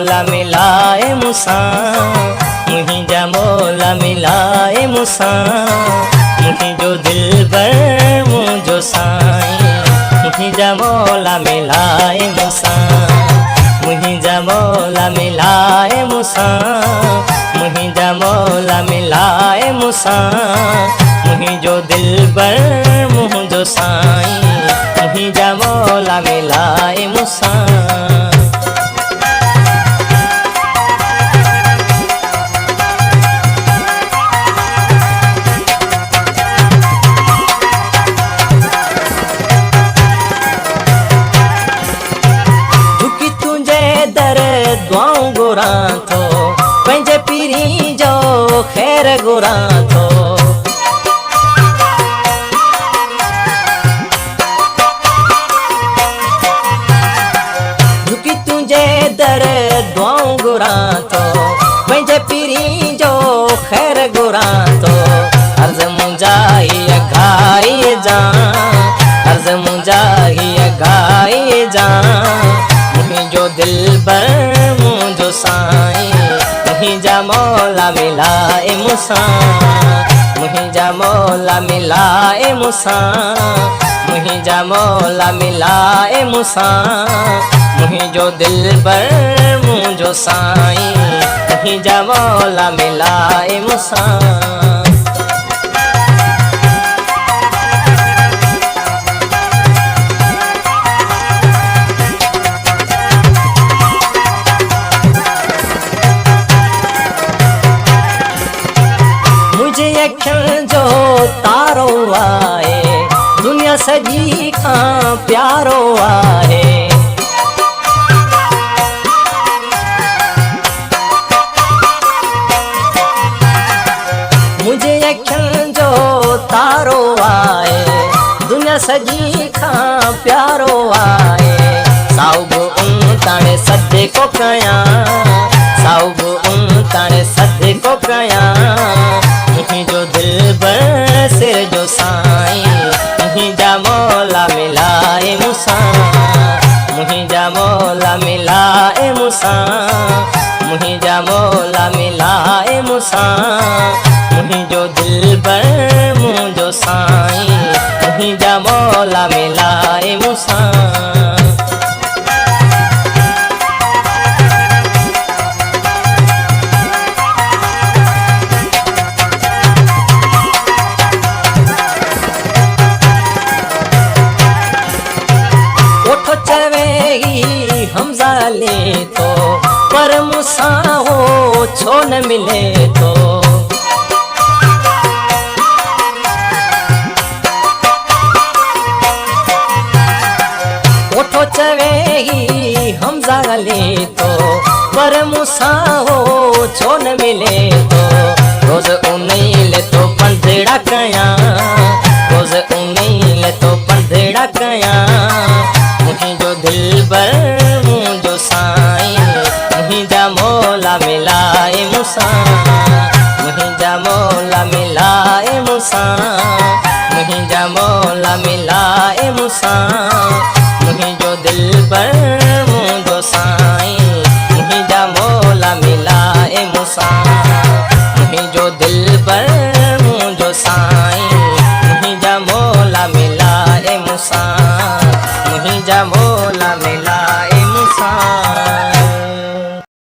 मौला मिलाए मूसा मुहिंजा मौला मिलाए मूसा मुहिंजो दिलबर मुंहिंजो साईं मुहिंजा मौला मिलाए मूसा मुहिंजा मौला मिलाए मूसा मुहिंजा मौला मिलाए मूसा मुहिंजो दिलबर मुंहिंजो साईं मुहिंजा मौला मिलाए मूसा। झुकी तुंहिंजे दर दुआऊं घुरां थो पंहिंजे पीरी जो ख़ैर घुरां थो झुकी तुंहिंजे दर दुआऊं घुरां थो पंहिंजे पीरी जो ख़ैर घुरां थो अर्ज़ मुंहिंजा हीअ घाई जा अर्ज़ मुंहिंजा हीअ घाई जा मुहिंजो दिलबर मुंहिंजो साईं मुहिंजा मौला मिलाए मूसा मुहिंजा मौला मिलाए मूसा मुहिंजा मौला मिलाए मूसा मुहिंजो दिलबर मुंहिंजो साईं मुहिंजा मौला मिलाए मूसा। मुझे अखियुनि जो तारो आहे दुनिया सॼी खां प्यारो आहे मुझे अखियुनि जो तारो आहे दुनिया सॼी खां प्यारो आहे साउब ताणे सदको कयां साउब ताणे सदको कयां मुहिंजो दिलबर सिर जो साईं मुहिंजा मौला मिलाए मूसा मुहिंजा मौला मिलाए मूसा मुहिंजा मौला मिलाए मूसा मुहिंजो दिलबर मुंहिंजो साईं मुहिंजा मौला मिलाए मूसा। हमजा ले तो पर मूसा हो छो न मिले तो ओठो चवेगी हमजा ले तो पर मूसा हो छो न मिले तो रोज उन्हें तो पंधड़ा कयां रोज उन्हें तो पंधड़ा कयां मुहिंजो दिलबर मुंहिंजो साईं मुहिंजा मौला मिलाए मूसा मुहिंजा मौला मिलाए मूसा मुहिंजा मौला मिलाए मूसा मुहिंजो दिलबर मुंहिंजो साईं मुहिंजा मौला मिलाए मूसा मुहिंजो दिलबर मुंहिंजो साईं मुहिंजा मौला मिलाए मूसा मुहिंजा मौला मिलाए मूसा।